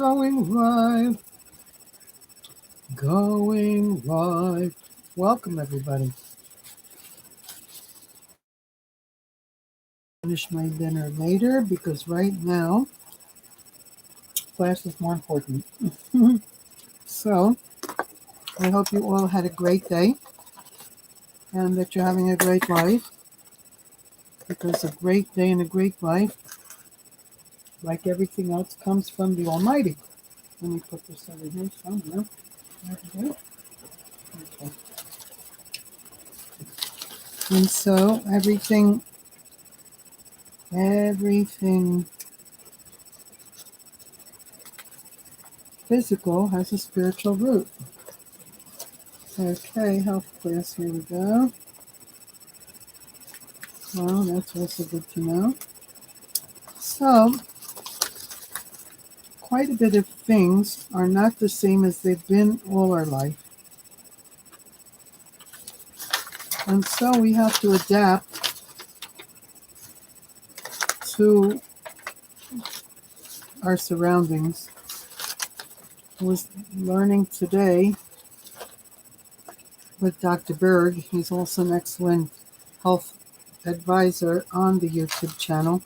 Going live. Going live. Welcome, everybody. Finish my dinner later because right now, class is more important. So, I hope you all had a great day and that you're having a great life because a great day and a great life, like everything else, comes from the Almighty. Let me put this over here somewhere. Okay. And so, everything physical has a spiritual root. Okay, health class, here we go. Well, that's also good to know. So, quite a bit of things are not the same as they've been all our life. And so we have to adapt to our surroundings. I was learning today with Dr. Berg. He's also an excellent health advisor on the YouTube channel.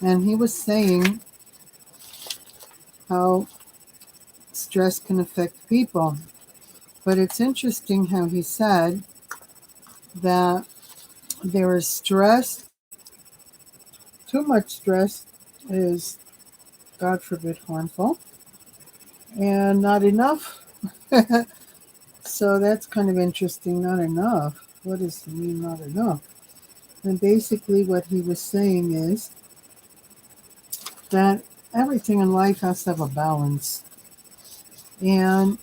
And he was saying how stress can affect people. But it's interesting how he said that there is stress. Too much stress is, God forbid, harmful. And not enough. So that's kind of interesting. Not enough. What does it mean, not enough? And basically what he was saying is that everything in life has to have a balance. And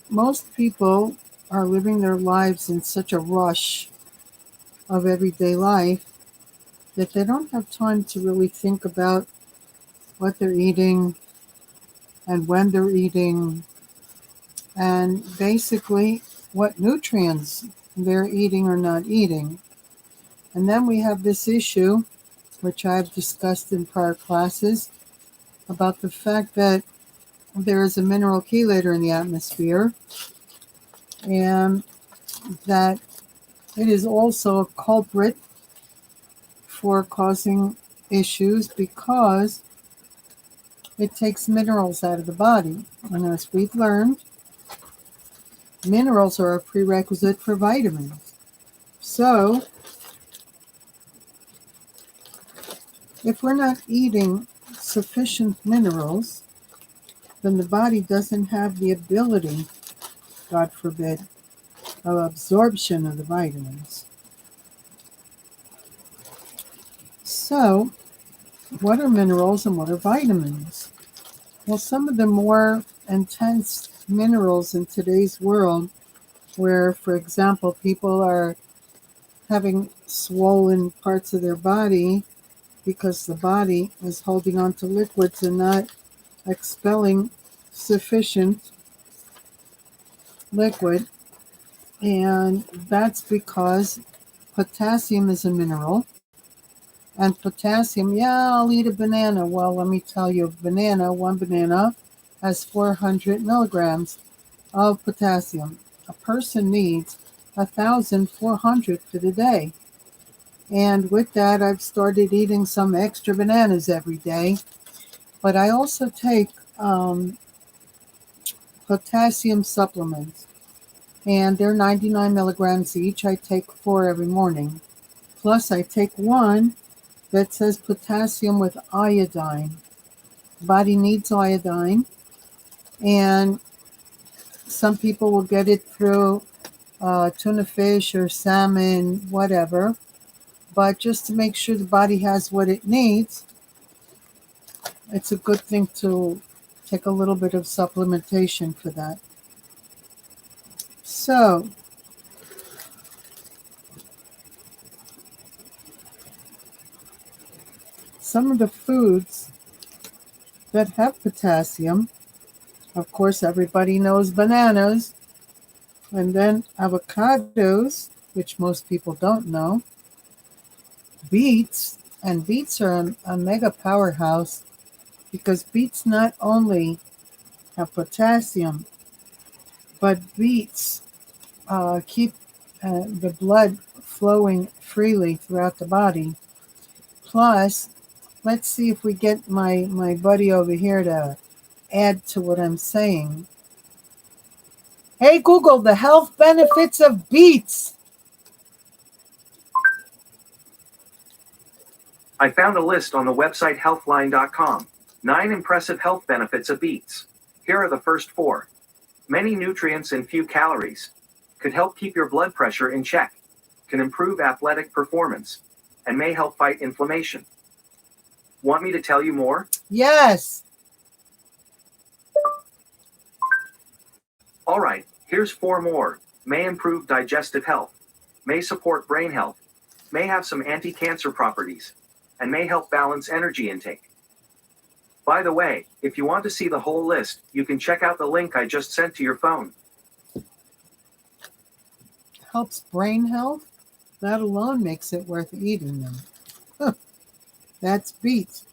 most people are living their lives in such a rush of everyday life that they don't have time to really think about what they're eating and when they're eating and basically what nutrients they're eating or not eating. And then we have this issue, which I've discussed in prior classes, about the fact that there is a mineral chelator in the atmosphere and that it is also a culprit for causing issues because it takes minerals out of the body. And as we've learned, minerals are a prerequisite for vitamins. So, if we're not eating sufficient minerals, then the body doesn't have the ability, God forbid, of absorption of the vitamins. So, what are minerals and what are vitamins? Well, some of the more intense minerals in today's world, where, for example, people are having swollen parts of their body because the body is holding on to liquids and not expelling sufficient liquid. And that's because potassium is a mineral. And potassium, yeah, I'll eat a banana. Well, let me tell you, one banana has 400 milligrams of potassium. A person needs 1,400 for the day. And with that, I've started eating some extra bananas every day. But I also take potassium supplements. And they're 99 milligrams each. I take 4 every morning. Plus, I take one that says potassium with iodine. Body needs iodine. And some people will get it through tuna fish or salmon, whatever. But just to make sure the body has what it needs, it's a good thing to take a little bit of supplementation for that. So, some of the foods that have potassium, of course, everybody knows bananas, and then avocados, which most people don't know, beets, and beets are a mega powerhouse because beets not only have potassium, but beets keep the blood flowing freely throughout the body. Plus, let's see if we get my buddy over here to add to what I'm saying. Hey Google, the health benefits of beets. I found a list on the website healthline.com. 9 impressive health benefits of beets. Here are the first 4. Many nutrients and few calories. Could help keep your blood pressure in check. Can improve athletic performance. And may help fight inflammation. Want me to tell you more? Yes. Alright, here's 4 more. May improve digestive health. May support brain health. May have some anti-cancer properties. And may help balance energy intake. By the way, if you want to see the whole list, you can check out the link I just sent to your phone. Helps brain health? That alone makes it worth eating them. That's beets.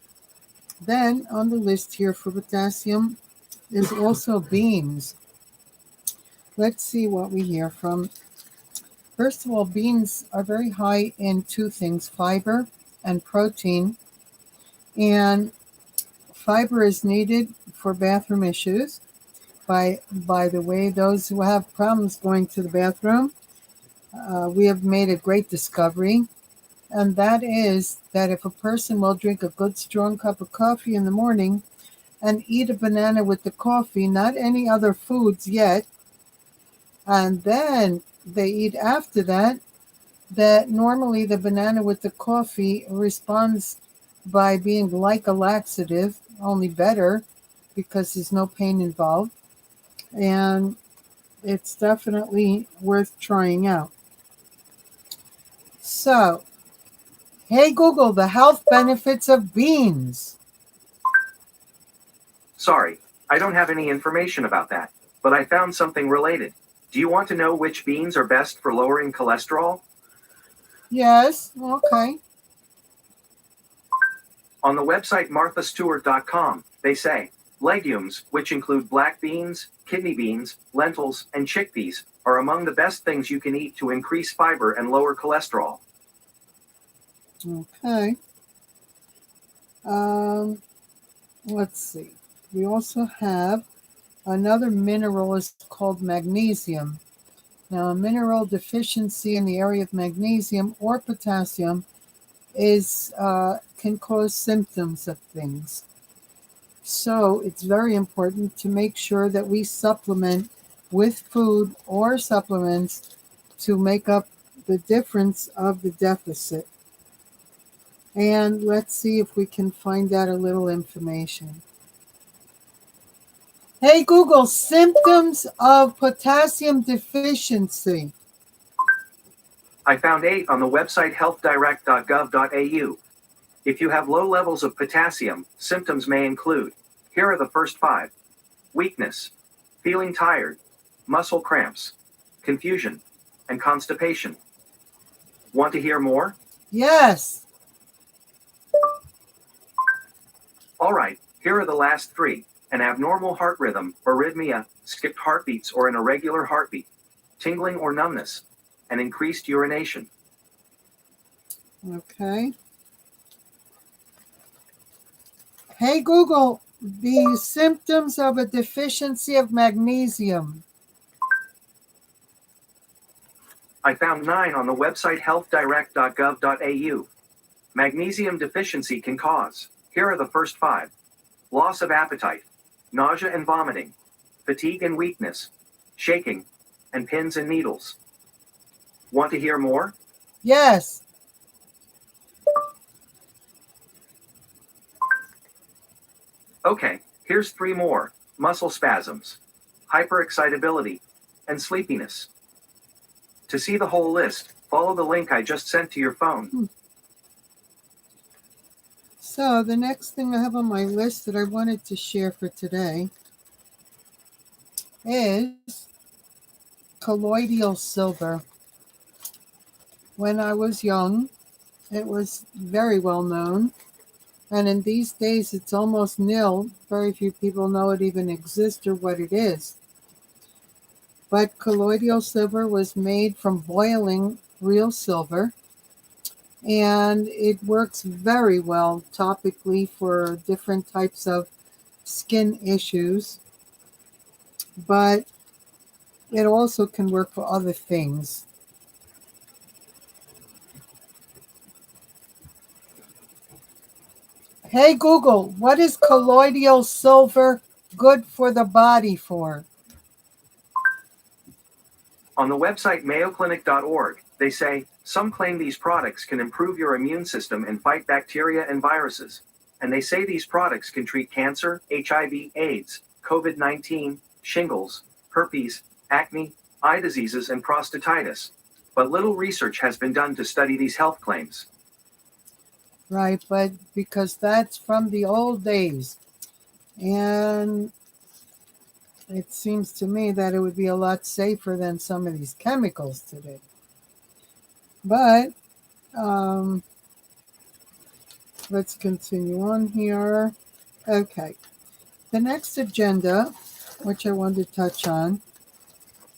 Then on the list here for potassium is also beans. Let's see what we hear from. First of all, beans are very high in 2 things, fiber and protein. And fiber is needed for bathroom issues. By the way, those who have problems going to the bathroom, we have made a great discovery. And that is that if a person will drink a good strong cup of coffee in the morning and eat a banana with the coffee, not any other foods yet, and then they eat after that, that normally the banana with the coffee responds by being like a laxative, only better because there's no pain involved. And it's definitely worth trying out. So, hey Google, the health benefits of beans. Sorry, I don't have any information about that, but I found something related. Do you want to know which beans are best for lowering cholesterol? Yes, okay. On the website marthastewart.com, they say, legumes, which include black beans, kidney beans, lentils, and chickpeas, are among the best things you can eat to increase fiber and lower cholesterol. Okay. Let's see. We also have another mineral is called magnesium. Now, a mineral deficiency in the area of magnesium or potassium is can cause symptoms of things. So it's very important to make sure that we supplement with food or supplements to make up the difference of the deficit. And let's see if we can find out a little information. Hey Google, symptoms of potassium deficiency. I found 8 on the website healthdirect.gov.au. If you have low levels of potassium, symptoms may include, here are the first 5. Weakness, feeling tired, muscle cramps, confusion, and constipation. Want to hear more? Yes. Alright, here are the last 3. An abnormal heart rhythm, arrhythmia, skipped heartbeats or an irregular heartbeat, tingling or numbness, and increased urination. Okay. Hey Google, the symptoms of a deficiency of magnesium. I found 9 on the website healthdirect.gov.au. Magnesium deficiency can cause, here are the first 5. Loss of appetite, nausea and vomiting, fatigue and weakness, shaking, and pins and needles. Want to hear more? Yes. Okay, here's 3 more. Muscle spasms, hyperexcitability, and sleepiness. To see the whole list, follow the link I just sent to your phone. So the next thing I have on my list that I wanted to share for today is colloidal silver. When I was young, it was very well known And in these days, it's almost nil. Very few people know it even exists or what it is. But colloidal silver was made from boiling real silver, and it works very well topically for different types of skin issues, but it also can work for other things. Hey Google, what is colloidal silver good for the body for? On the website mayoclinic.org, they say, some claim these products can improve your immune system and fight bacteria and viruses. And they say these products can treat cancer, HIV, AIDS, COVID-19, shingles, herpes, acne, eye diseases, and prostatitis. But little research has been done to study these health claims. Right, but because that's from the old days. And it seems to me that it would be a lot safer than some of these chemicals today. But um, let's continue on here. Okay. The next agenda, which I wanted to touch on,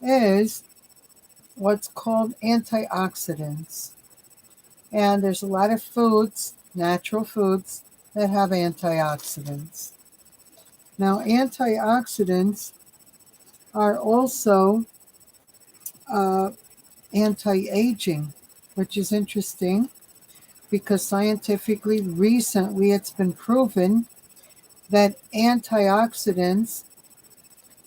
is what's called antioxidants. And there's a lot of foods, natural foods, that have antioxidants. Now, antioxidants are also uh, anti-aging, which is interesting because scientifically recently it's been proven that antioxidants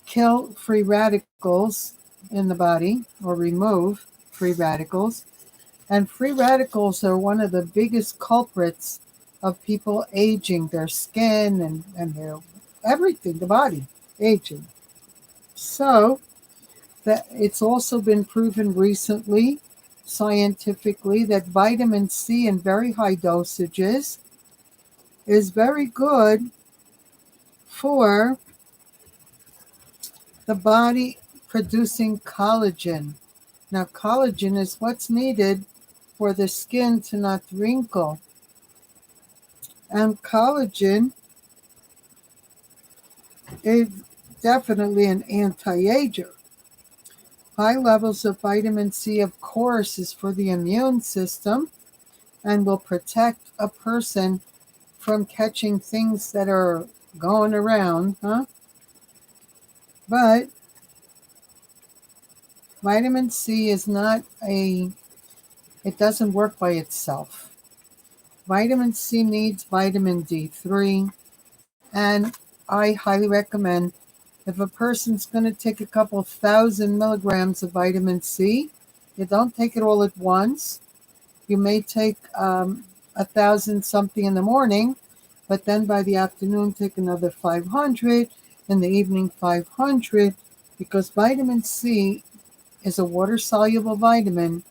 kill free radicals in the body or remove free radicals. And free radicals are one of the biggest culprits of people aging, their skin and their everything, the body aging. So that it's also been proven recently scientifically that vitamin C in very high dosages is very good for the body producing collagen. Now, collagen is what's needed for the skin to not wrinkle. And collagen is definitely an anti-ager. High levels of vitamin C, of course, is for the immune system and will protect a person from catching things that are going around, huh? But vitamin C is not it doesn't work by itself. Vitamin C needs vitamin D3, and I highly recommend if a person's going to take a couple thousand milligrams of vitamin C, you don't take it all at once. You may take 1,000 something in the morning, but then by the afternoon take another 500, in the evening 500, because vitamin C is a water-soluble vitamin,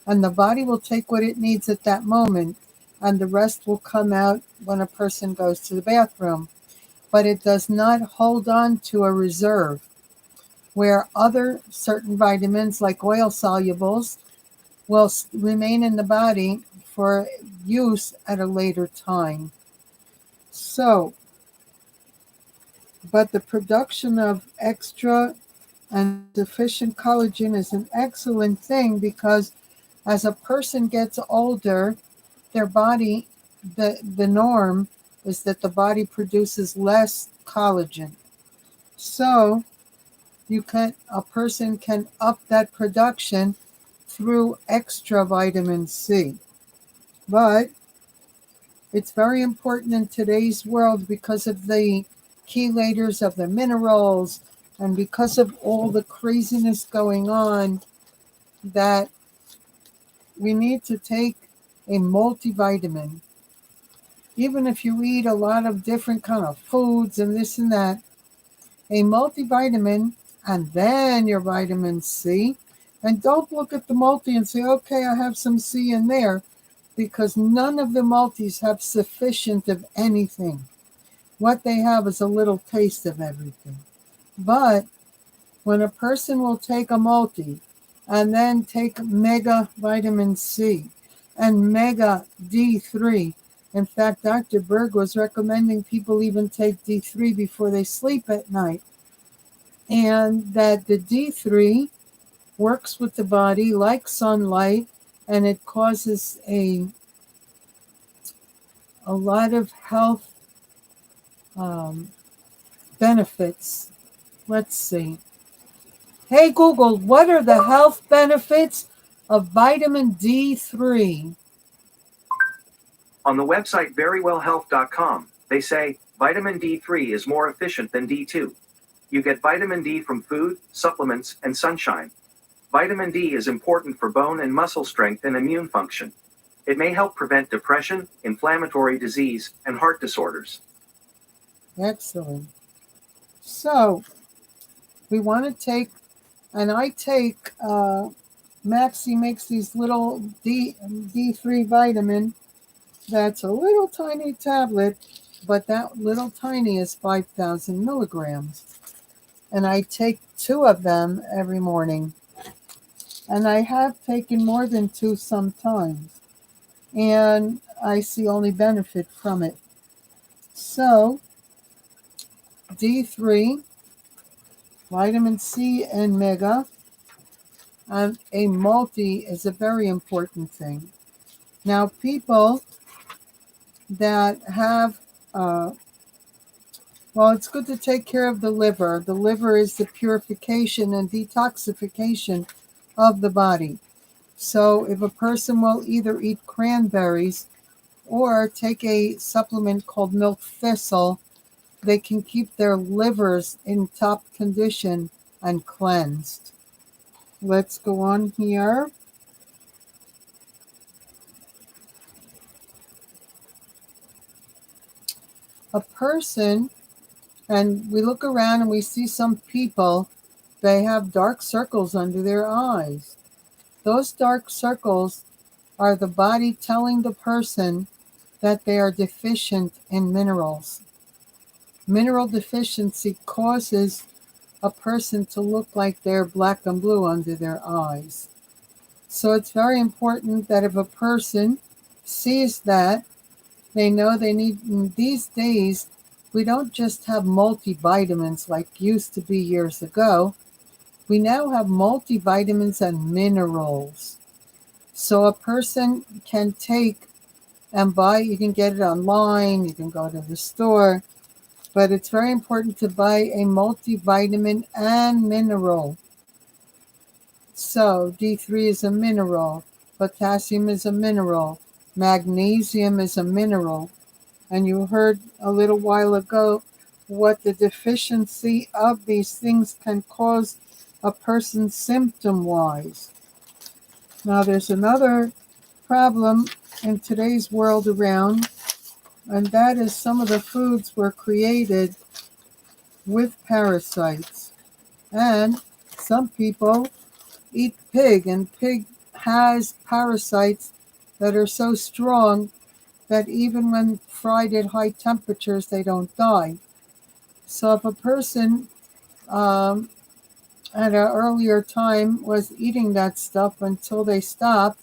and the body will take what it needs at that moment, and the rest will come out when a person goes to the bathroom. But it does not hold on to a reserve, where other certain vitamins, like oil solubles, will remain in the body for use at a later time. So, but the production of extra and sufficient collagen is an excellent thing because as a person gets older, their body, the norm is that the body produces less collagen. So a person can up that production through extra vitamin C. But it's very important in today's world because of the chelators of the minerals and because of all the craziness going on that we need to take a multivitamin. Even if you eat a lot of different kind of foods and this and that, a multivitamin and then your vitamin C. And don't look at the multi and say, okay, I have some C in there, because none of the multis have sufficient of anything. What they have is a little taste of everything. But when a person will take a multi and then take mega vitamin C and mega D3, In fact, Dr. Berg was recommending people even take D3 before they sleep at night. And that the D3 works with the body like sunlight, and it causes a lot of health benefits. Let's see. Hey Google, what are the health benefits of vitamin D3? On the website verywellhealth.com, they say vitamin D3 is more efficient than D2. You get vitamin D from food, supplements, and sunshine. Vitamin D is important for bone and muscle strength and immune function. It may help prevent depression, inflammatory disease, and heart disorders. Excellent. So, we want to take, and I take, Maxie makes these little D3 vitamin. That's a little tiny tablet, but that little tiny is 5,000 milligrams. And I take 2 of them every morning. And I have taken more than 2 sometimes. And I see only benefit from it. So, D3, vitamin C and mega, and a multi is a very important thing. Now, people that have, well, it's good to take care of the liver. The liver is the purification and detoxification of the body. So if a person will either eat cranberries or take a supplement called milk thistle, they can keep their livers in top condition and cleansed. Let's go on here. A person, and we look around and we see some people, they have dark circles under their eyes. Those dark circles are the body telling the person that they are deficient in minerals. Mineral deficiency causes a person to look like they're black and blue under their eyes. So it's very important that if a person sees that, they know they need, these days, we don't just have multivitamins like used to be years ago. We now have multivitamins and minerals. So a person can take and buy, you can get it online, you can go to the store, but it's very important to buy a multivitamin and mineral. So D3 is a mineral, potassium is a mineral, magnesium is a mineral. And you heard a little while ago what the deficiency of these things can cause a person symptom-wise. Now there's another problem in today's world around, and that is some of the foods were created with parasites. And some people eat pig, and pig has parasites that are so strong that even when fried at high temperatures, they don't die. So if a person at an earlier time was eating that stuff until they stopped,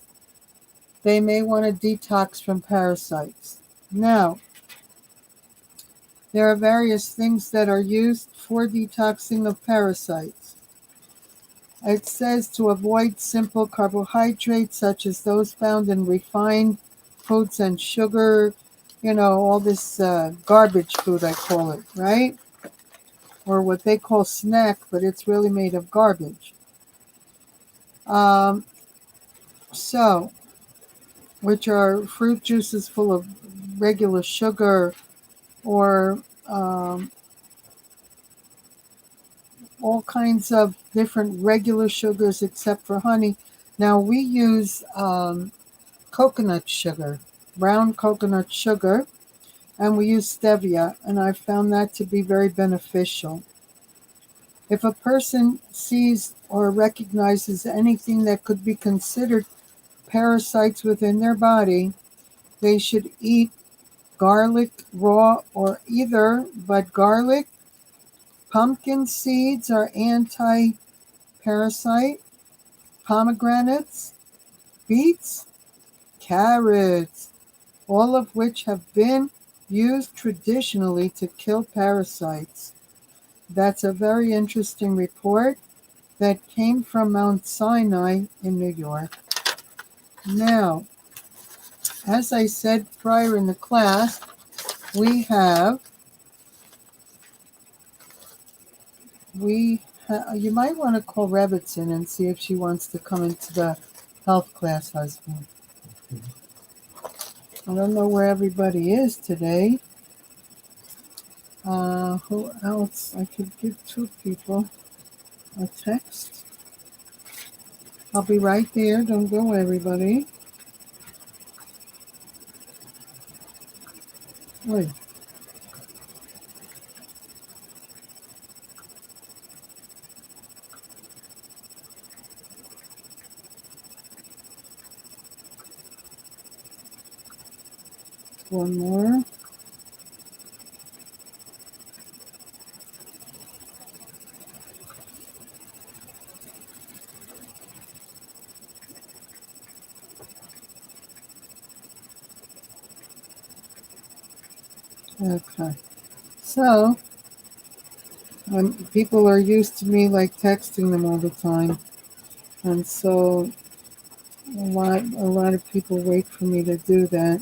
they may want to detox from parasites. Now, there are various things that are used for detoxing of parasites. It says to avoid simple carbohydrates such as those found in refined foods and sugar, all this garbage food, I call it, right? Or what they call snack, but it's really made of garbage. So, which are fruit juices full of regular sugar, or all kinds of different regular sugars except for honey. Now we use coconut sugar, brown coconut sugar, and we use stevia, and I found that to be very beneficial. If a person sees or recognizes anything that could be considered parasites within their body, they should eat garlic raw or either, but garlic, pumpkin seeds are anti-parasite, pomegranates, beets, carrots, all of which have been used traditionally to kill parasites. That's a very interesting report that came from Mount Sinai in New York. Now, as I said prior in the class, we have you might want to call Rebbitzin and see if she wants to come into the health class, husband. I don't know where everybody is today. Who else? I could give two people a text. I'll be right there. Don't go, everybody. Wait. One more. Okay. So, people are used to me like texting them all the time. And so a lot of people wait for me to do that.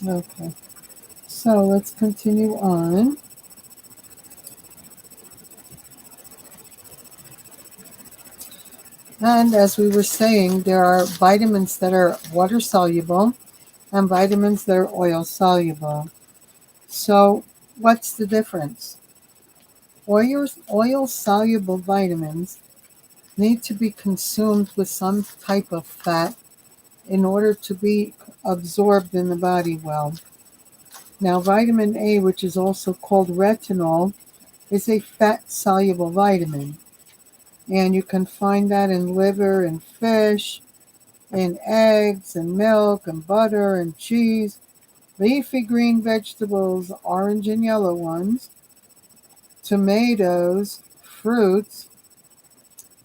Okay. So let's continue on. And as we were saying, there are vitamins that are water soluble and vitamins that are oil soluble. So what's the difference? Oil soluble vitamins need to be consumed with some type of fat in order to be absorbed in the body well. Now, vitamin A, which is also called retinol, is a fat soluble vitamin. And you can find that in liver and fish, in eggs and milk and butter and cheese, leafy green vegetables, orange and yellow ones, tomatoes, fruits,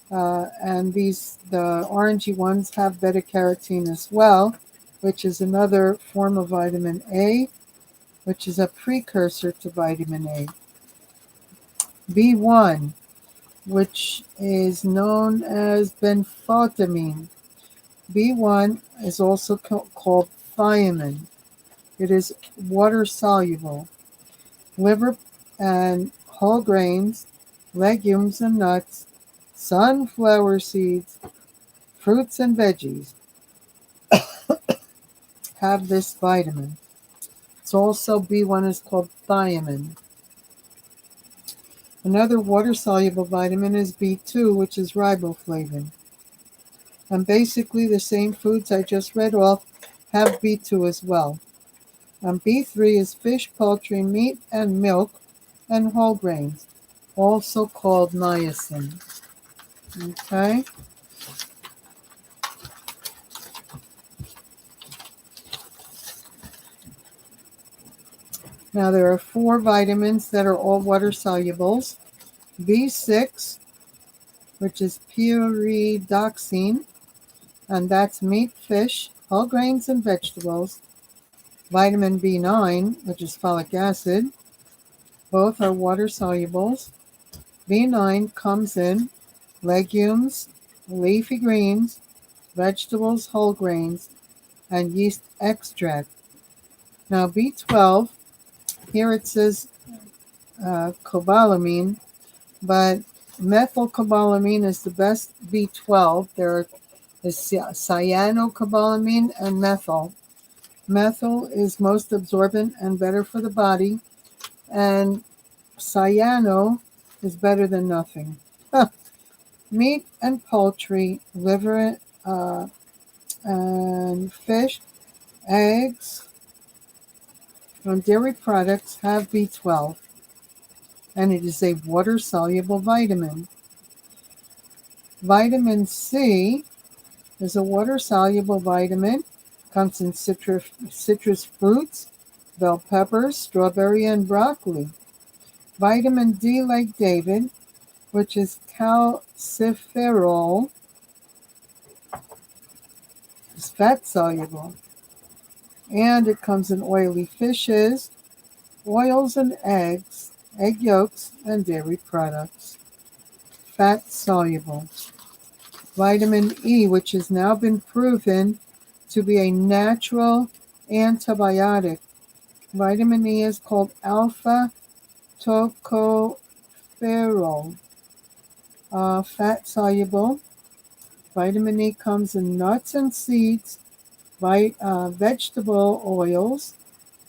and the orangey ones have beta carotene as well, which is another form of vitamin A, which is a precursor to vitamin A. B1, which is known as benfotiamine. B1 is also called thiamine. It is water soluble. Liver and whole grains, legumes and nuts, sunflower seeds, fruits and veggies have this vitamin. It's also B1 is called thiamine. Another water-soluble vitamin is B2, which is riboflavin. And basically the same foods I just read off have B2 as well. And B3 is fish, poultry, meat, and milk, and whole grains, also called niacin. Okay? Now there are 4 vitamins that are all water solubles. B6, which is pyridoxine, and that's meat, fish, whole grains, and vegetables. Vitamin B9, which is folic acid, both are water solubles. B9 comes in legumes, leafy greens, vegetables, whole grains, and yeast extract. Now B12, here it says cobalamin, but methylcobalamin is the best B12. There is cyanocobalamin and methyl. Methyl is most absorbent and better for the body, and cyano is better than nothing. Meat and poultry, liver and fish, eggs, and dairy products have B12, and it is a water-soluble vitamin. Vitamin C is a water-soluble vitamin, comes in citrus fruits, bell peppers, strawberry, and broccoli. Vitamin D, like David, which is calciferol, is fat soluble. And it comes in oily fishes, oils and eggs, egg yolks, and dairy products. Fat soluble. Vitamin E, which has now been proven to be a natural antibiotic. Vitamin E is called alpha tocopherol. Fat soluble. Vitamin E comes in nuts and seeds, vegetable oils,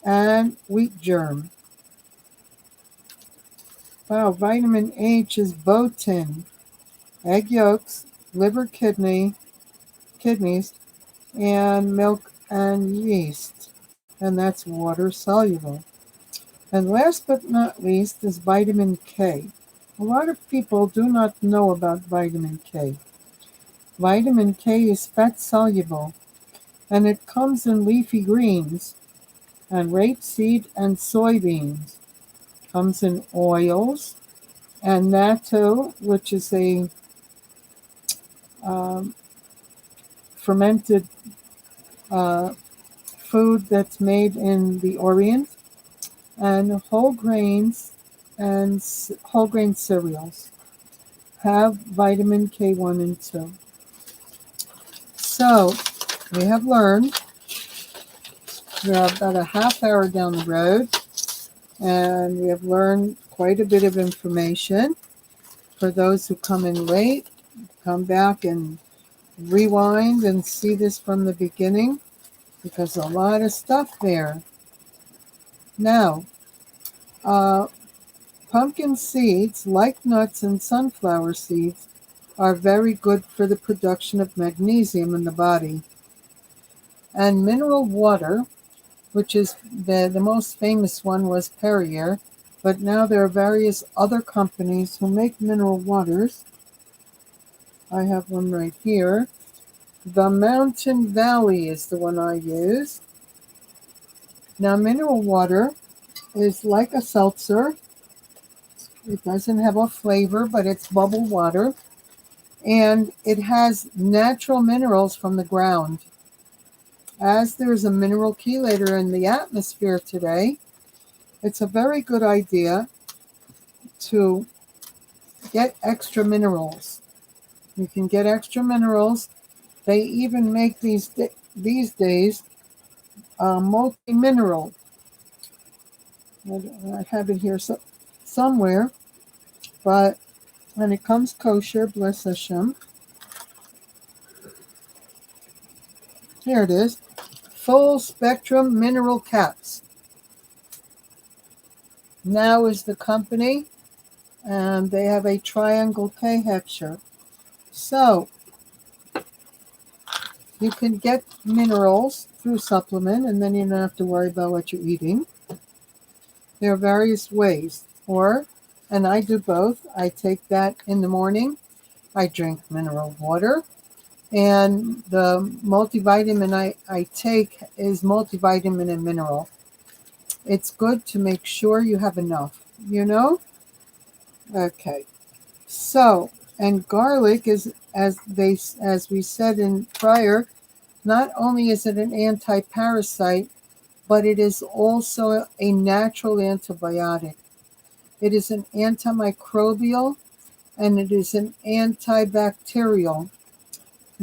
and wheat germ. Wow, vitamin H is biotin, egg yolks, liver, kidneys, and milk and yeast. And that's water soluble. And last but not least is vitamin K. A lot of people do not know about vitamin K. Vitamin K is fat soluble, and it comes in leafy greens and rapeseed and soybeans. Comes in oils and natto, which is a um, fermented uh, food that's made in the Orient, and whole grains and whole grain cereals have vitamin K1 and 2. So we have learned, we're about a half hour down the road, and we have learned quite a bit of information. For those who come in late, come back and rewind and see this from the beginning, because a lot of stuff there. Now, uh, pumpkin seeds, like nuts and sunflower seeds, are very good for the production of magnesium in the body. And mineral water, which is the most famous one, was Perrier, but now there are various other companies who make mineral waters. I have one right here. The Mountain Valley is the one I use. Now, mineral water is like a seltzer. It doesn't have a flavor, but it's bubbled water. And it has natural minerals from the ground. As there's a mineral chelator in the atmosphere today, it's a very good idea to get extra minerals. You can get extra minerals. They even make these days multi-mineral. I have it here somewhere, but when it comes kosher, bless Hashem, here it is. Full spectrum mineral caps. Now is the company, and they have a triangle K hexure. So you can get minerals through supplement, and then you don't have to worry about what you're eating. There are various ways, and I do both. I take that in the morning. I drink mineral water, and the multivitamin I take is multivitamin and mineral. It's good to make sure you have enough, Okay. So, and garlic is, as we said in prior, not only is it an anti-parasite, but it is also a natural antibiotic. It is an antimicrobial, and it is an antibacterial.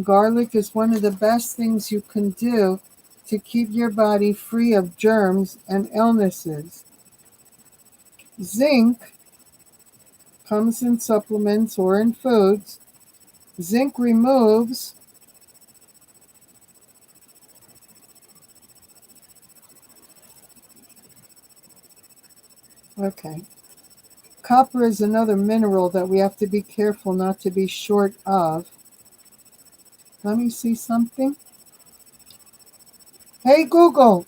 Garlic is one of the best things you can do to keep your body free of germs and illnesses. Zinc comes in supplements or in foods. Zinc removes Copper is another mineral that we have to be careful not to be short of. Let me see something. Hey Google,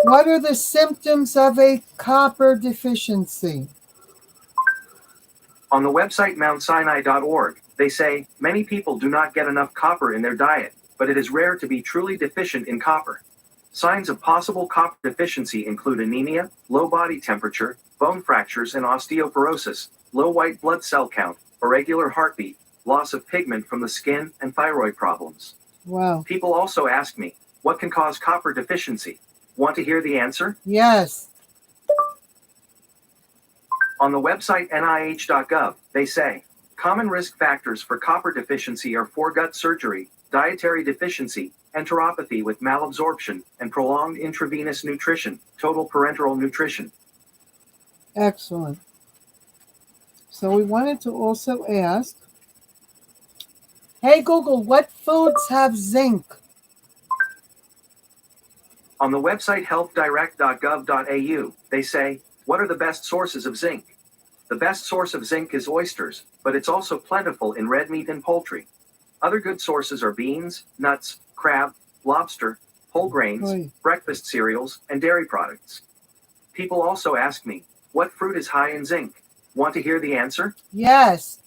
what are the symptoms of a copper deficiency? On the website mountsinai.org, they say, many people do not get enough copper in their diet, but it is rare to be truly deficient in copper. Signs of possible copper deficiency include anemia, low body temperature, bone fractures and osteoporosis, low white blood cell count, irregular heartbeat, loss of pigment from the skin, and thyroid problems. Wow. People also ask me, what can cause copper deficiency? Want to hear the answer? Yes. On the website nih.gov, they say, common risk factors for copper deficiency are foregut surgery, dietary deficiency, enteropathy with malabsorption, and prolonged intravenous nutrition, total parenteral nutrition. Excellent. So we wanted to also ask, hey Google, what foods have zinc? On the website healthdirect.gov.au, they say, what are the best sources of zinc? The best source of zinc is oysters, but it's also plentiful in red meat and poultry. Other good sources are beans, nuts, crab, lobster, whole grains, Oy. breakfast cereals, and dairy products. People also ask me, what fruit is high in zinc? Want to hear the answer? Yes.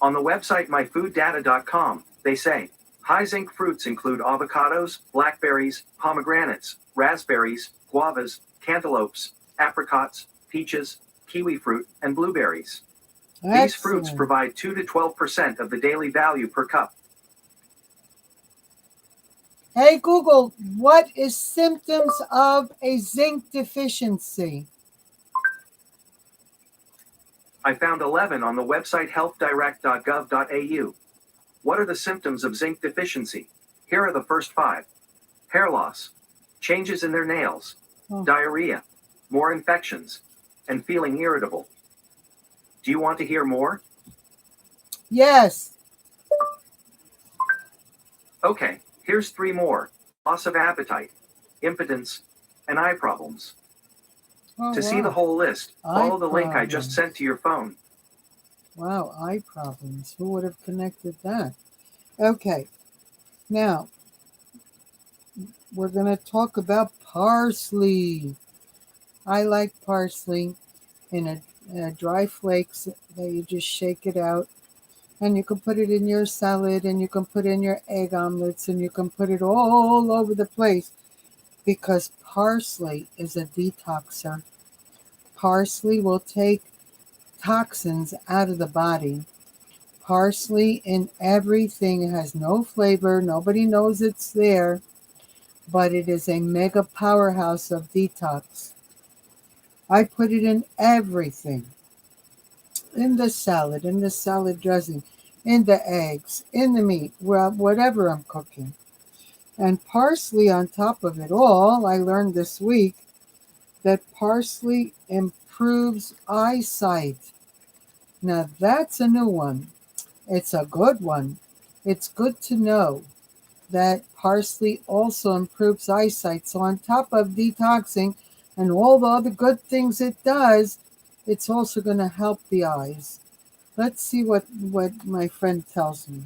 On the website myfooddata.com, they say, high zinc fruits include avocados, blackberries, pomegranates, raspberries, guavas, cantaloupes, apricots, peaches, kiwi fruit, and blueberries. These fruits Excellent. provide 2 to 12% of the daily value per cup. Hey Google, what is symptoms of a zinc deficiency? I found 11 on the website healthdirect.gov.au. What are the symptoms of zinc deficiency? Here are the first 5. Hair loss, changes in their nails, diarrhea, more infections, and feeling irritable. Do you want to hear more? Yes. Okay, here's 3 more. Loss of appetite, impotence, and eye problems. Oh, To see the wow. whole list, follow the link I just problems. sent to your phone. Wow, eye problems. Who would have connected that? Okay, now we're going to talk about parsley. I like parsley in a dry flakes that you just shake it out. And you can put it in your salad, and you can put it in your egg omelets, and you can put it all over the place because parsley is a detoxer. Parsley will take toxins out of the body. Parsley in everything has no flavor. Nobody knows it's there, but it is a mega powerhouse of detox. I put it in everything. In the salad dressing, in the eggs, in the meat, well, whatever I'm cooking. And parsley on top of it all, I learned this week that parsley improves eyesight. Now that's a new one. It's a good one. It's good to know that parsley also improves eyesight. So on top of detoxing and all the other good things it does, it's also going to help the eyes. Let's see what my friend tells me.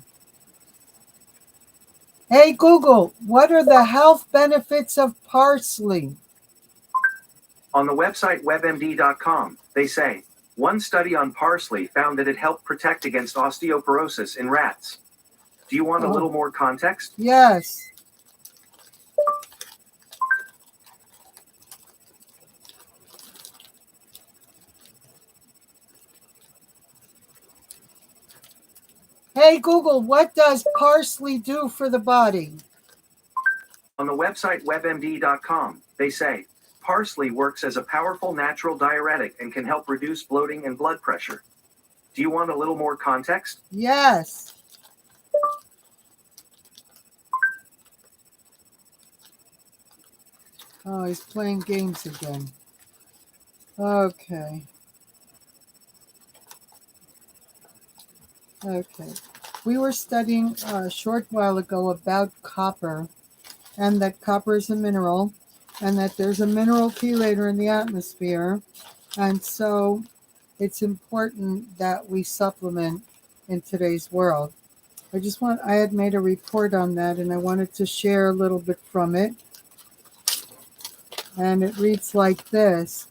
Hey Google, what are the health benefits of parsley? On the website webmd.com, they say, one study on parsley found that it helped protect against osteoporosis in rats. Do you want a little more context? Yes. Hey Google, what does parsley do for the body? On the website webmd.com, they say, parsley works as a powerful natural diuretic and can help reduce bloating and blood pressure. Do you want a little more context? Yes. Oh, he's playing games again. Okay. We were studying a short while ago about copper, and that copper is a mineral, and that there's a mineral chelator in the atmosphere. And so it's important that we supplement in today's world. I had made a report on that, and I wanted to share a little bit from it. And it reads like this.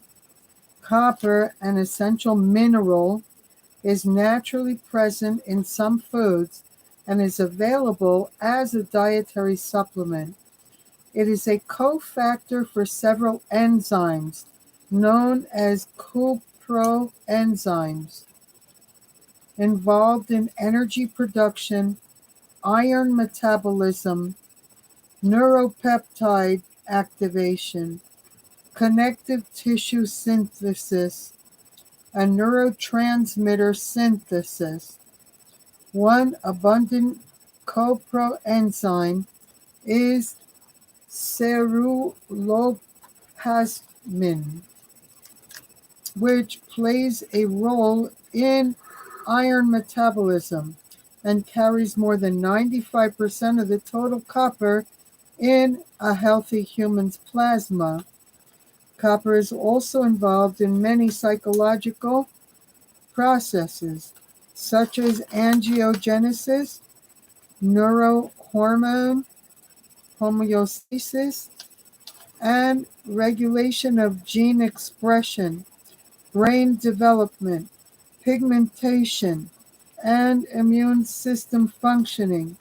Copper, an essential mineral, is naturally present in some foods and is available as a dietary supplement. It is a cofactor for several enzymes known as coproenzymes involved in energy production, iron metabolism, neuropeptide activation, connective tissue synthesis, and neurotransmitter synthesis. One abundant coproenzyme is ceruloplasmin, which plays a role in iron metabolism and carries more than 95% of the total copper in a healthy human's plasma. Copper is also involved in many psychological processes, such as angiogenesis, neurohormone homeostasis, and regulation of gene expression, brain development, pigmentation, and immune system functioning.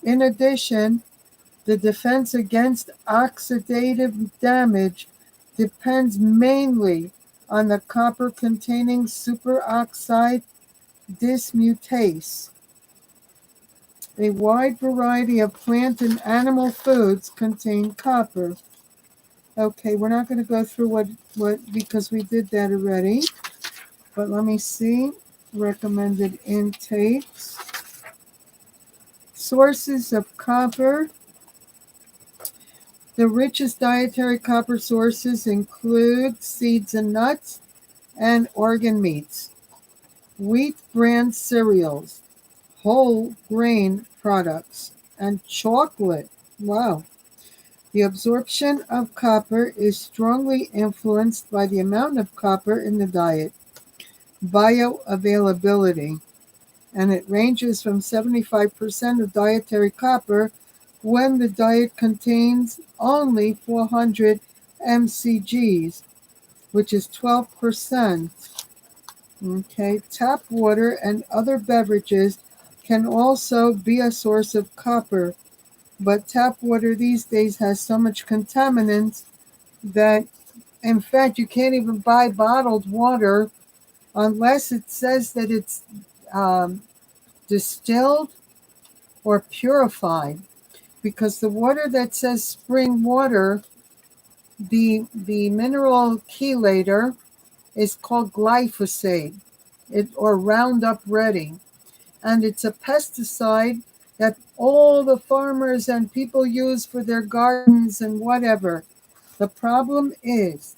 In addition, the defense against oxidative damage depends mainly on the copper-containing superoxide dismutase. A wide variety of plant and animal foods contain copper. Okay, we're not going to go through what because we did that already. But let me see. Recommended intakes. Sources of copper. The richest dietary copper sources include seeds and nuts and organ meats, wheat bran cereals, whole grain products, and chocolate. Wow. The absorption of copper is strongly influenced by the amount of copper in the diet, bioavailability, and it ranges from 75% of dietary copper when the diet contains only 400 mcgs, which is 12%. Okay, tap water and other beverages can also be a source of copper, but tap water these days has so much contaminants that, in fact, you can't even buy bottled water unless it says that it's distilled or purified. Because the water that says spring water, the mineral chelator is called glyphosate, or Roundup Ready, and it's a pesticide that all the farmers and people use for their gardens and whatever. The problem is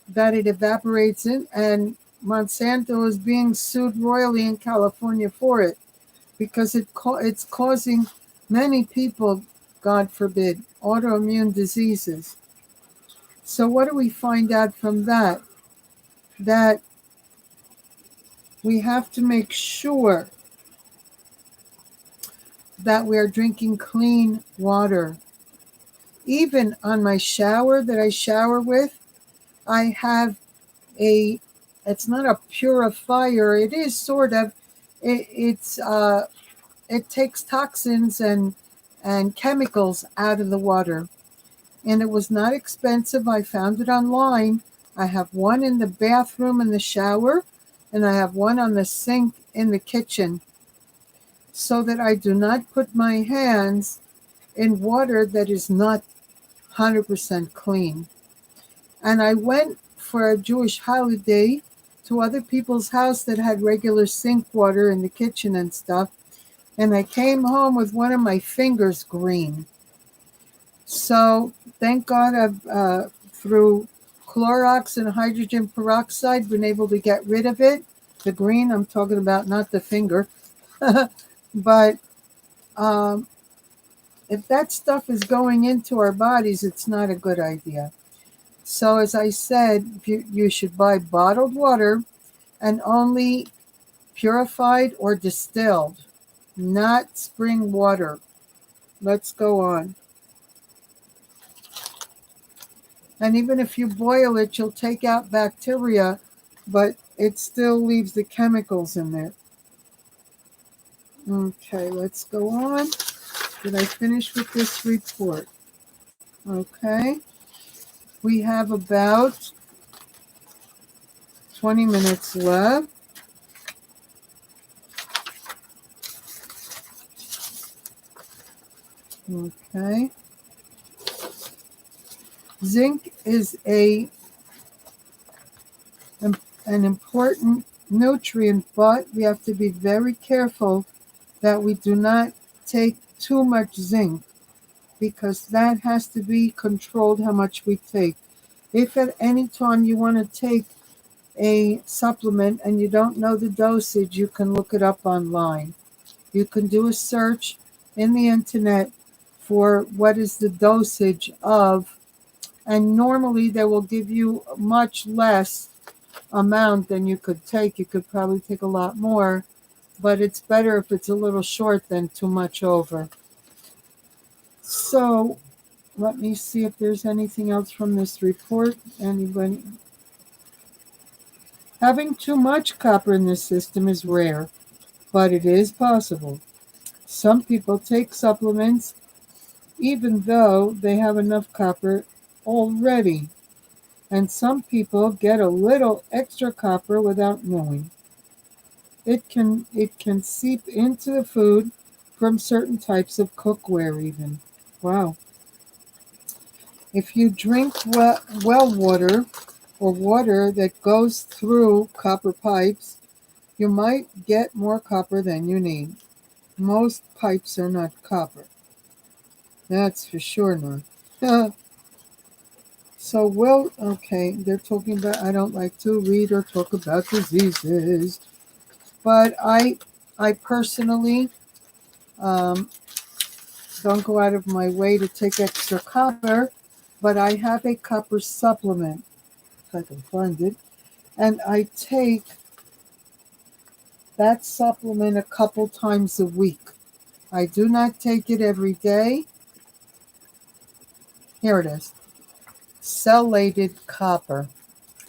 that it evaporates in, and Monsanto is being sued royally in California for it because it's causing many people, God forbid, autoimmune diseases. So what do we find out from that? That we have to make sure that we are drinking clean water. Even on my shower that I shower with, I have it's not a purifier, it is sort of, it takes toxins and chemicals out of the water. And it was not expensive. I found it online. I have one in the bathroom in the shower, and I have one on the sink in the kitchen, so that I do not put my hands in water that is not 100% clean. And I went for a Jewish holiday to other people's house that had regular sink water in the kitchen and stuff, and I came home with one of my fingers green. So thank God I've, through Clorox and hydrogen peroxide, been able to get rid of it. The green, I'm talking about, not the finger. But if that stuff is going into our bodies, it's not a good idea. So as I said, you should buy bottled water, and only purified or distilled, not spring water. Let's go on. And even if you boil it, you'll take out bacteria, but it still leaves the chemicals in there. Okay, let's go on. Did I finish with this report? Okay. We have about 20 minutes left. Okay. Zinc is an important nutrient, but we have to be very careful that we do not take too much zinc, because that has to be controlled how much we take. If at any time you want to take a supplement and you don't know the dosage, you can look it up online. You can do a search in the internet for what is the dosage of, and normally they will give you much less amount than you could take. You could probably take a lot more, but it's better if it's a little short than too much over. So let me see if there's anything else from this report. Anybody? Having too much copper in the system is rare, but it is possible. Some people take supplements even though they have enough copper already, and some people get a little extra copper without knowing. It can seep into the food from certain types of cookware even. Wow. If you drink well water or water that goes through copper pipes, you might get more copper than you need. Most pipes are not copper. That's for sure not. So, well, okay, they're talking about, I don't like to read or talk about diseases, but I personally don't go out of my way to take extra copper, but I have a copper supplement, if I can find it, and I take that supplement a couple times a week. I do not take it every day. Here it is. Cellated copper.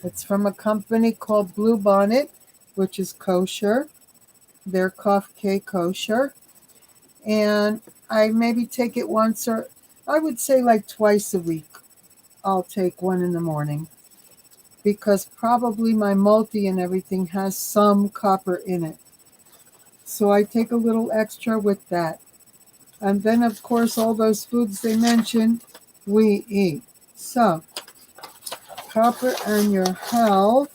It's from a company called Blue Bonnet, which is kosher. They're Kafke kosher. And I maybe take it once, or I would say like twice a week. I'll take one in the morning, because probably my multi and everything has some copper in it. So I take a little extra with that. And then, of course, all those foods they mentioned, we eat. So, copper and your health.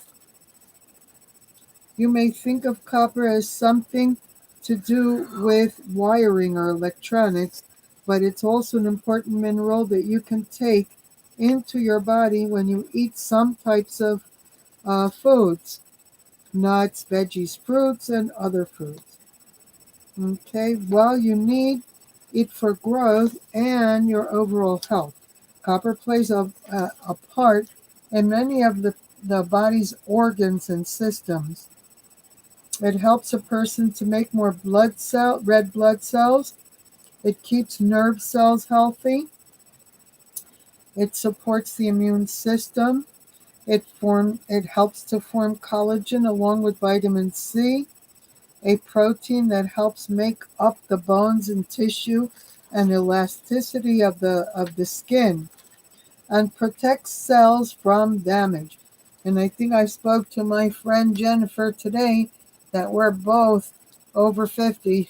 You may think of copper as something to do with wiring or electronics, but it's also an important mineral that you can take into your body when you eat some types of foods, nuts, veggies, fruits, and other foods. Okay, well, you need it for growth and your overall health. Copper plays a part in many of the body's organs and systems. It helps a person to make more red blood cells. It keeps nerve cells healthy. It supports the immune system. It helps to form collagen along with vitamin C, a protein that helps make up the bones and tissue and elasticity of the skin, and protects cells from damage. And I think I spoke to my friend Jennifer today that we're both over 50.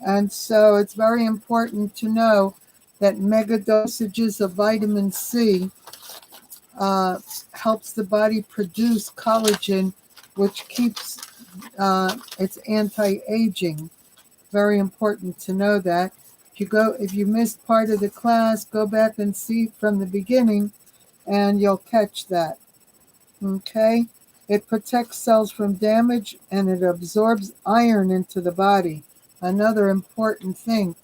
And so it's very important to know that mega dosages of vitamin C helps the body produce collagen, which keeps it's anti-aging. Very important to know that. If you missed part of the class, go back and see from the beginning, and you'll catch that. Okay? It protects cells from damage, and it absorbs iron into the body. Another important thing.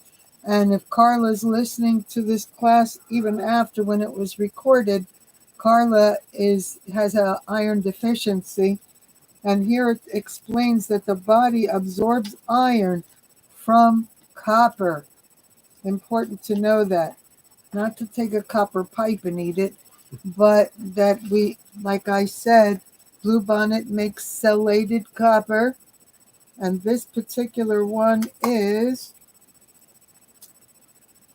And if Carla's listening to this class even after when it was recorded, Carla has an iron deficiency, and here it explains that the body absorbs iron from copper. Important to know that. Not to take a copper pipe and eat it, but that like I said, Blue Bonnet makes cellated copper, and this particular one is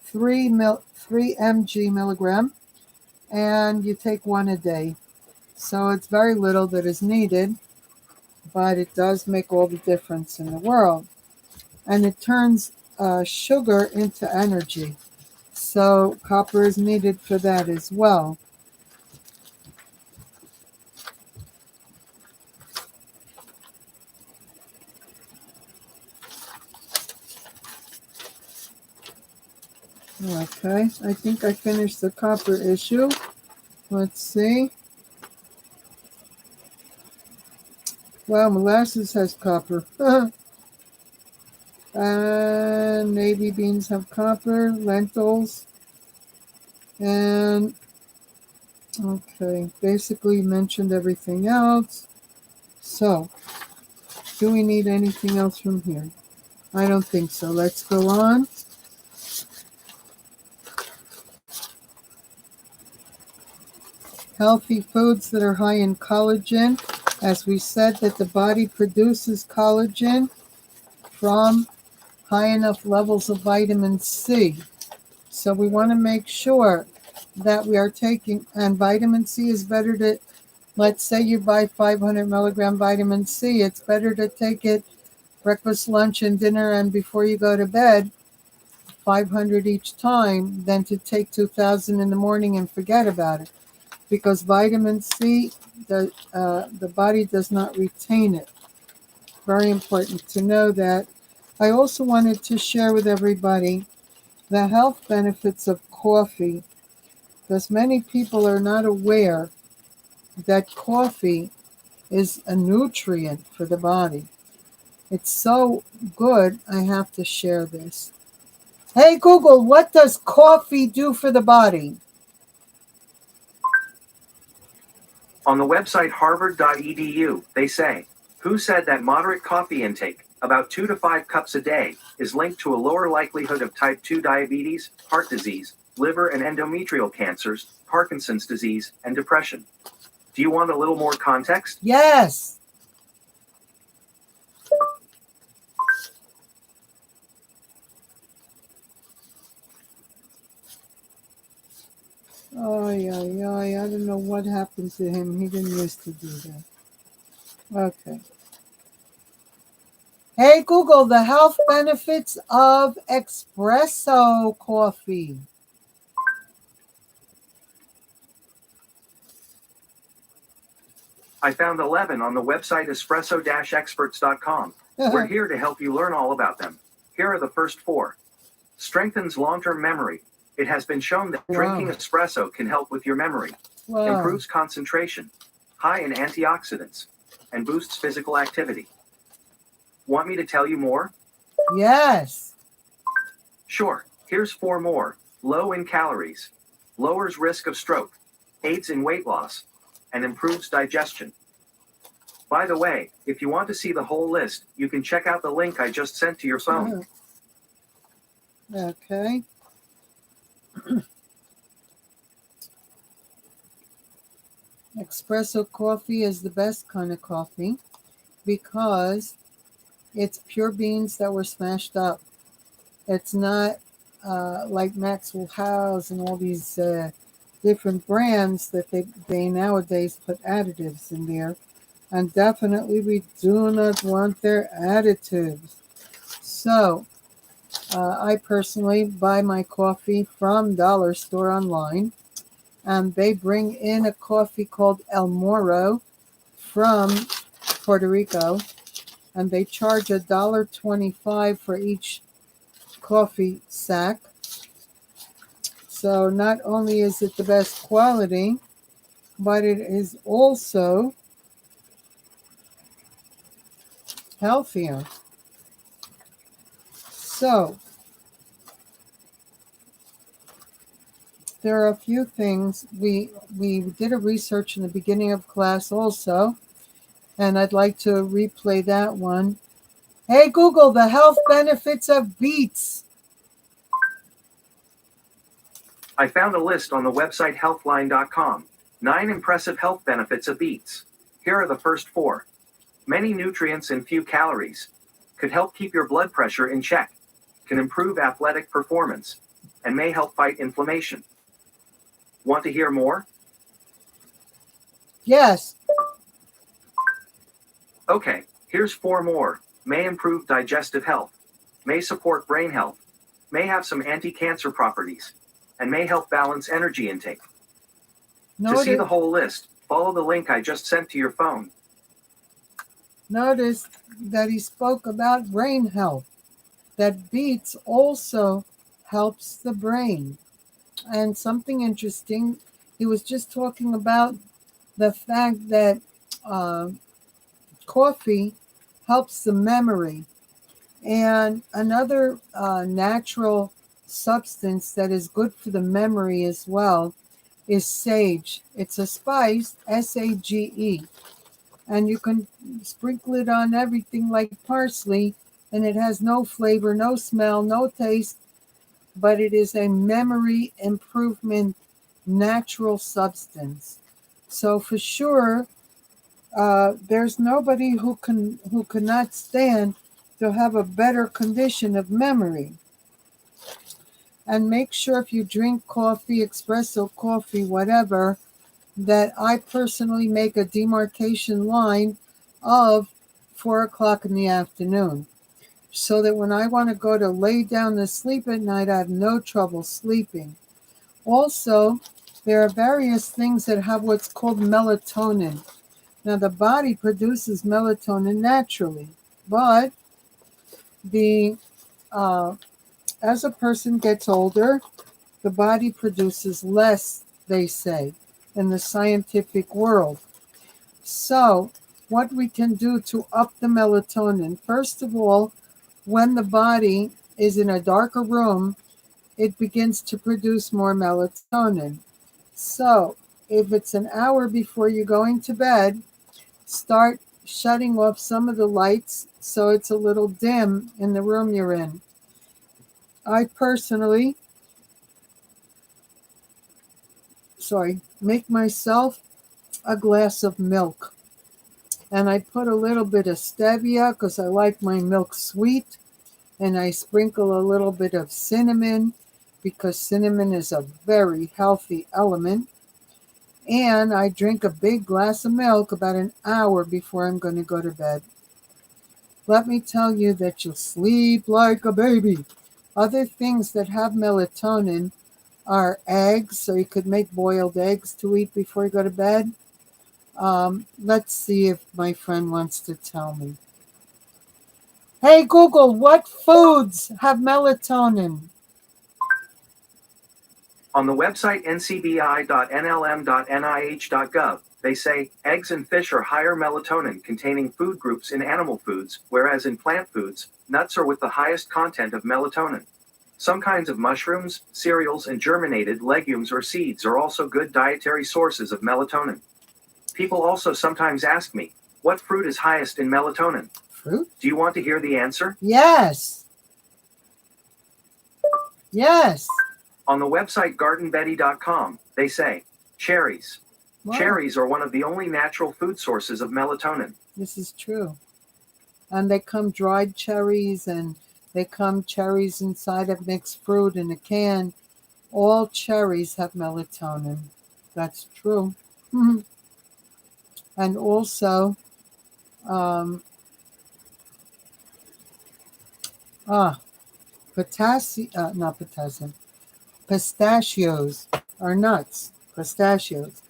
3 3 milligram, and you take one a day. So it's very little that is needed, but it does make all the difference in the world. And it turns sugar into energy. So copper is needed for that as well. Okay, I think I finished the copper issue. Let's see. Well, molasses has copper. And navy beans have copper, lentils, and okay, basically mentioned everything else. So, do we need anything else from here? I don't think so. Let's go on. Healthy foods that are high in collagen. As we said, that the body produces collagen from high enough levels of vitamin C. So we want to make sure that we are taking, and vitamin C is better to, let's say you buy 500 milligram vitamin C, it's better to take it breakfast, lunch, and dinner, and before you go to bed, 500 each time, than to take 2,000 in the morning and forget about it. Because vitamin C, the body does not retain it. Very important to know that. I also wanted to share with everybody the health benefits of coffee, because many people are not aware that coffee is a nutrient for the body. It's so good, I have to share this. Hey Google, what does coffee do for the body? On the website harvard.edu, they say, who said that moderate coffee intake, about 2 to 5 cups a day, is linked to a lower likelihood of type 2 diabetes, heart disease, liver and endometrial cancers, Parkinson's disease, and depression? Do you want a little more context? Yes. Oh, yeah, I don't know what happened to him. He didn't used to do that. Okay. Hey Google, the health benefits of espresso coffee. I found 11 on the website espresso-experts.com. We're here to help you learn all about them. Here are the first 4. Strengthens long-term memory. It has been shown that drinking espresso can help with your memory, improves concentration, high in antioxidants, and boosts physical activity. Want me to tell you more? Yes. Sure. Here's 4 more. Low in calories, lowers risk of stroke, aids in weight loss, and improves digestion. By the way, if you want to see the whole list, you can check out the link I just sent to your phone. Okay. Espresso coffee is the best kind of coffee because it's pure beans that were smashed up. It's not like Maxwell House and all these different brands that they nowadays put additives in there. And definitely we do not want their additives. So I personally buy my coffee from Dollar Store online, and they bring in a coffee called El Moro from Puerto Rico, and they charge $1.25 for each coffee sack. So not only is it the best quality, but it is also healthier. So there are a few things. We did a research in the beginning of class also, and I'd like to replay that one. Hey Google, the health benefits of beets. I found a list on the website healthline.com. 9 impressive health benefits of beets. Here are the first 4. Many nutrients and few calories. Could help keep your blood pressure in check. Can improve athletic performance. and may help fight inflammation. Want to hear more? Yes. Okay, here's 4 more. May improve digestive health, may support brain health, may have some anti-cancer properties, and may help balance energy intake. To see the whole list, follow the link I just sent to your phone. Notice that he spoke about brain health, that beets also helps the brain. And something interesting, he was just talking about the fact that coffee helps the memory. And another natural substance that is good for the memory as well is sage. It's a spice, SAGE. And you can sprinkle it on everything like parsley, and it has no flavor, no smell, no taste, but it is a memory improvement natural substance. So for sure, there's nobody who cannot stand to have a better condition of memory. And make sure if you drink coffee, espresso coffee, whatever, that I personally make a demarcation line of 4 o'clock in the afternoon, so that when I want to go to lay down to sleep at night, I have no trouble sleeping. Also, there are various things that have what's called melatonin. Now, the body produces melatonin naturally, but the as a person gets older, the body produces less, they say, in the scientific world. So, what we can do to up the melatonin, first of all, when the body is in a darker room, it begins to produce more melatonin. So, if it's an hour before you're going to bed, start shutting off some of the lights so it's a little dim in the room you're in. I personally, make myself a glass of milk. And I put a little bit of stevia because I like my milk sweet. And I sprinkle a little bit of cinnamon because cinnamon is a very healthy element. And I drink a big glass of milk about an hour before I'm going to go to bed. Let me tell you that you'll sleep like a baby. Other things that have melatonin are eggs, so you could make boiled eggs to eat before you go to bed. Let's see if my friend wants to tell me. Hey Google, what foods have melatonin? On the website ncbi.nlm.nih.gov, they say eggs and fish are higher melatonin containing food groups in animal foods, whereas in plant foods, nuts are with the highest content of melatonin. Some kinds of mushrooms, cereals, and germinated legumes or seeds are also good dietary sources of melatonin. People also sometimes ask me, what fruit is highest in melatonin? Fruit? Do you want to hear the answer? Yes. Yes. On the website gardenbetty.com, they say, cherries. Wow. Cherries are one of the only natural food sources of melatonin. This is true. And they come dried cherries, and they come cherries inside of mixed fruit in a can. All cherries have melatonin. That's true. And also, pistachios are nuts. Pistachios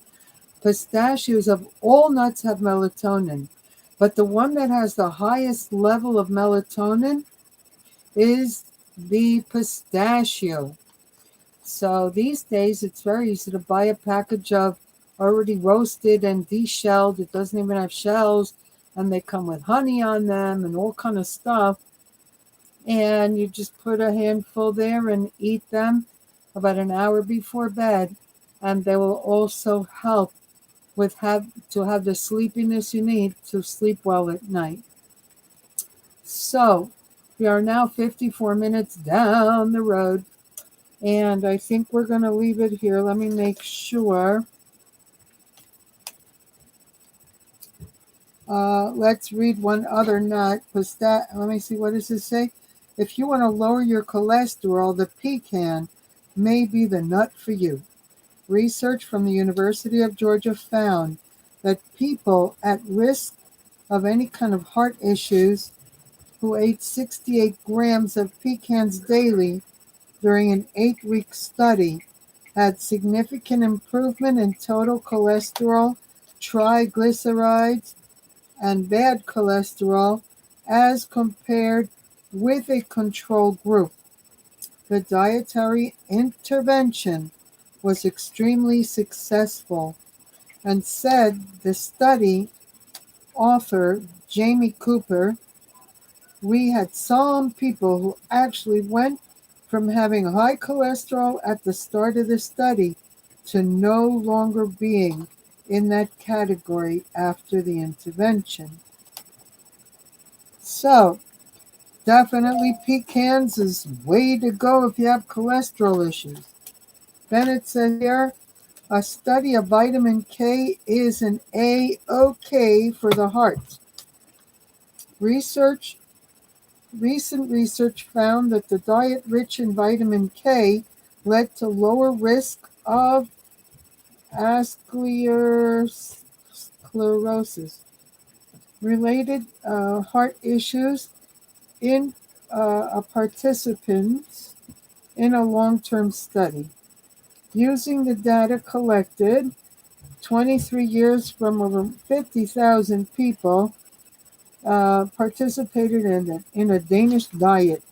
of all nuts have melatonin, but the one that has the highest level of melatonin is the pistachio. So these days it's very easy to buy a package of already roasted and deshelled. It doesn't even have shells, and they come with honey on them and all kind of stuff. And you just put a handful there and eat them about an hour before bed, and they will also help with have the sleepiness you need to sleep well at night. So we are now 54 minutes down the road, and I think we're going to leave it here. Let me make sure. Let's read one other nut. Let me see, what does it say? If you want to lower your cholesterol, the pecan may be the nut for you. Research from the University of Georgia found that people at risk of any kind of heart issues who ate 68 grams of pecans daily during an 8-week study had significant improvement in total cholesterol, triglycerides, and bad cholesterol as compared with a control group. The dietary intervention was extremely successful, and said the study author Jamie Cooper, we had some people who actually went from having high cholesterol at the start of the study to no longer being in that category after the intervention. So, definitely pecans is way to go if you have cholesterol issues. Then it says here, a study of vitamin K is an A-OK for the heart. Recent research found that the diet rich in vitamin K led to lower risk of atherosclerosis related heart issues in participants in a long-term study. Using the data collected 23 years from over 50,000 people participated in a Danish diet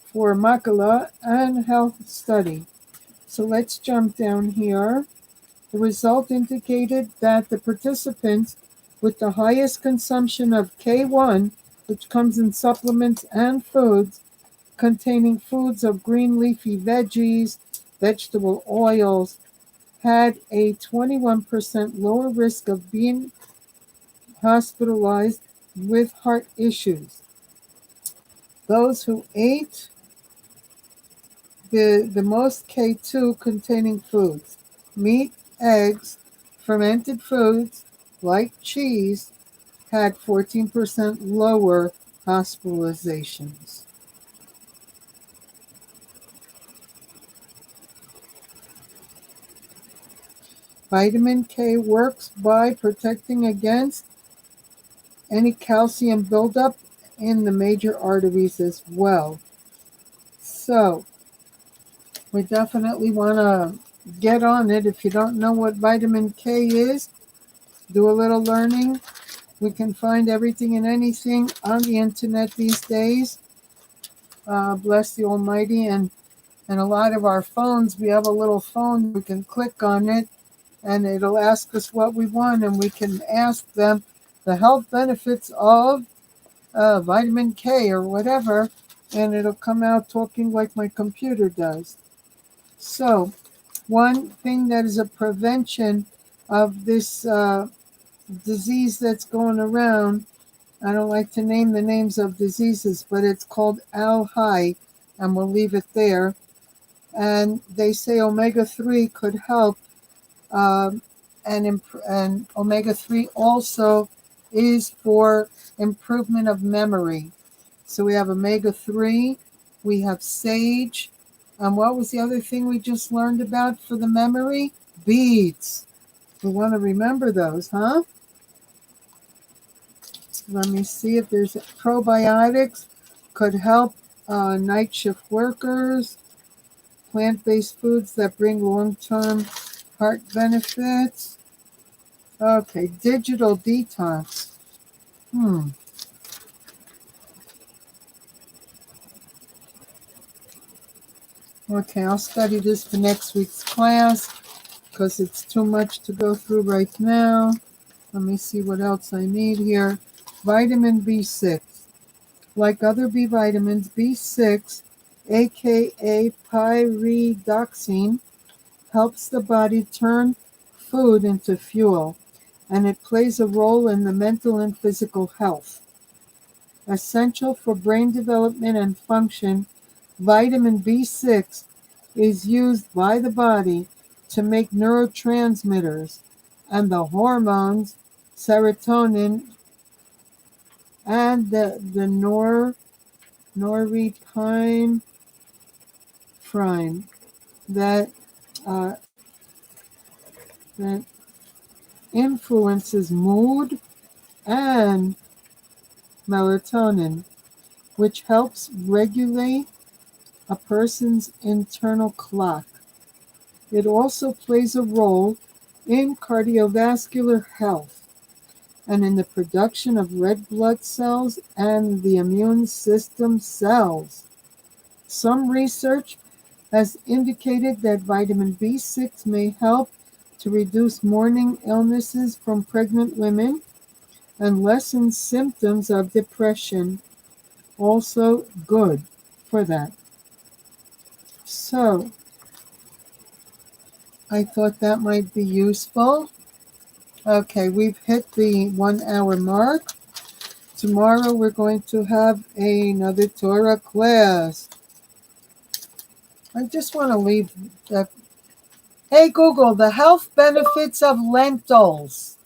for Makala and health study. So let's jump down here. The result indicated that the participants with the highest consumption of K1, which comes in supplements and foods, containing foods of green leafy veggies, vegetable oils, had a 21% lower risk of being hospitalized with heart issues. Those who ate the most K2 containing foods, meat, eggs, fermented foods like cheese, had 14% lower hospitalizations. Vitamin K works by protecting against any calcium buildup in the major arteries as well. So, we definitely want to get on it. If you don't know what vitamin K is, do a little learning. We can find everything and anything on the internet these days. Bless the Almighty. And a lot of our phones, we have a little phone, we can click on it and it'll ask us what we want, and we can ask them the health benefits of vitamin K or whatever, and it'll come out talking like my computer does. So, one thing that is a prevention of this disease that's going around, I don't like to name the names of diseases, but it's called Al-High, and we'll leave it there. And they say omega-3 could help, and omega-3 also is for improvement of memory. So we have omega-3, we have sage, and what was the other thing we just learned about for the memory? Beets. We want to remember those, huh? Let me see if there's probiotics could help night shift workers, plant-based foods that bring long-term heart benefits. Okay, digital detox. Okay, I'll study this for next week's class because it's too much to go through right now. Let me see what else I need here. Vitamin B6. Like other B vitamins, B6, aka pyridoxine, helps the body turn food into fuel, and it plays a role in the mental and physical health. Essential for brain development and function, vitamin B6 is used by the body to make neurotransmitters and the hormones serotonin and the norepinephrine. that uh, that influences mood and melatonin, which helps regulate a person's internal clock. It also plays a role in cardiovascular health and in the production of red blood cells and the immune system cells. Some research has indicated that vitamin B6 may help to reduce morning illnesses from pregnant women and lessen symptoms of depression. Also good for that. So, I thought that might be useful. Okay, we've hit the 1 hour mark. Tomorrow we're going to have another Torah class. I just want to leave that. Hey Google, the health benefits of lentils.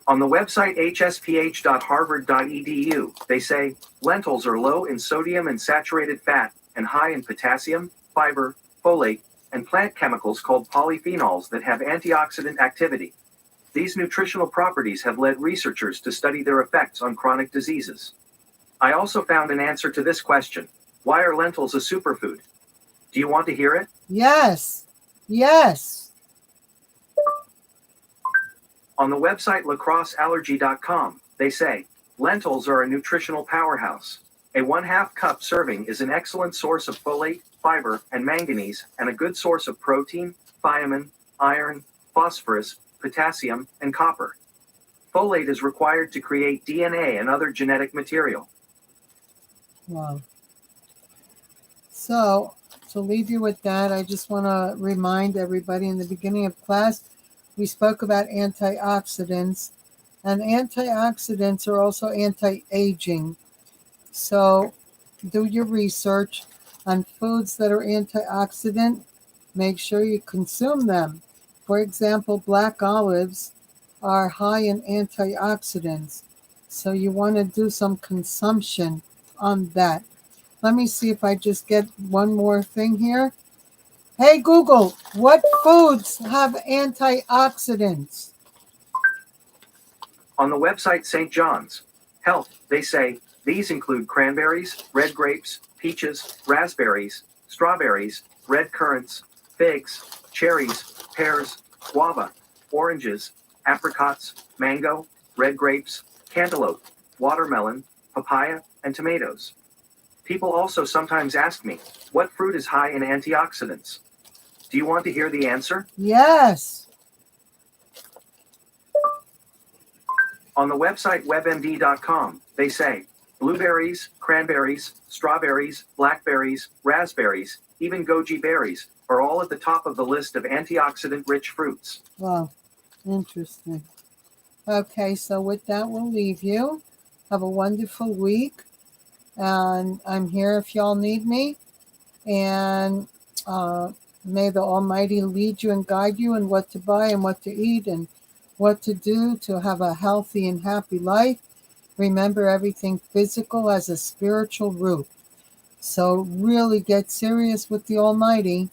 On the website hsph.harvard.edu, they say lentils are low in sodium and saturated fat and high in potassium, fiber, folate, and plant chemicals called polyphenols that have antioxidant activity. These nutritional properties have led researchers to study their effects on chronic diseases. I also found an answer to this question: why are lentils a superfood? Do you want to hear it? Yes. Yes. On the website lacrosseallergy.com, they say lentils are a nutritional powerhouse. A 1/2 cup serving is an excellent source of folate, fiber, and manganese, and a good source of protein, thiamine, iron, phosphorus, potassium, and copper. Folate is required to create DNA and other genetic material. Wow. So, to leave you with that, I just want to remind everybody in the beginning of class, we spoke about antioxidants, and antioxidants are also anti-aging. So, do your research on foods that are antioxidant. Make sure you consume them. For example, black olives are high in antioxidants. So, you want to do some consumption on that. Let me see if I just get one more thing here. Hey Google, what foods have antioxidants? On the website St. John's Health, they say these include cranberries, red grapes, peaches, raspberries, strawberries, red currants, figs, cherries, pears, guava, oranges, apricots, mango, red grapes, cantaloupe, watermelon, papaya, and tomatoes. People also sometimes ask me, what fruit is high in antioxidants? Do you want to hear the answer? Yes. On the website webmd.com, they say blueberries, cranberries, strawberries, blackberries, raspberries, even goji berries are all at the top of the list of antioxidant-rich fruits. Wow, interesting. Okay, so with that, we'll leave you. Have a wonderful week. And I'm here if y'all need me. And may the Almighty lead you and guide you in what to buy and what to eat and what to do to have a healthy and happy life. Remember, everything physical has a spiritual root. So really get serious with the Almighty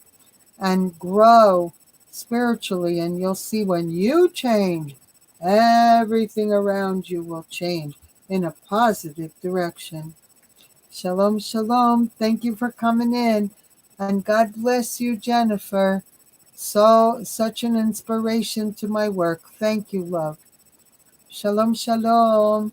and grow spiritually, and you'll see when you change, everything around you will change in a positive direction. Shalom, shalom. Thank you for coming in. And God bless you, Jennifer. Such an inspiration to my work. Thank you, love. Shalom, shalom.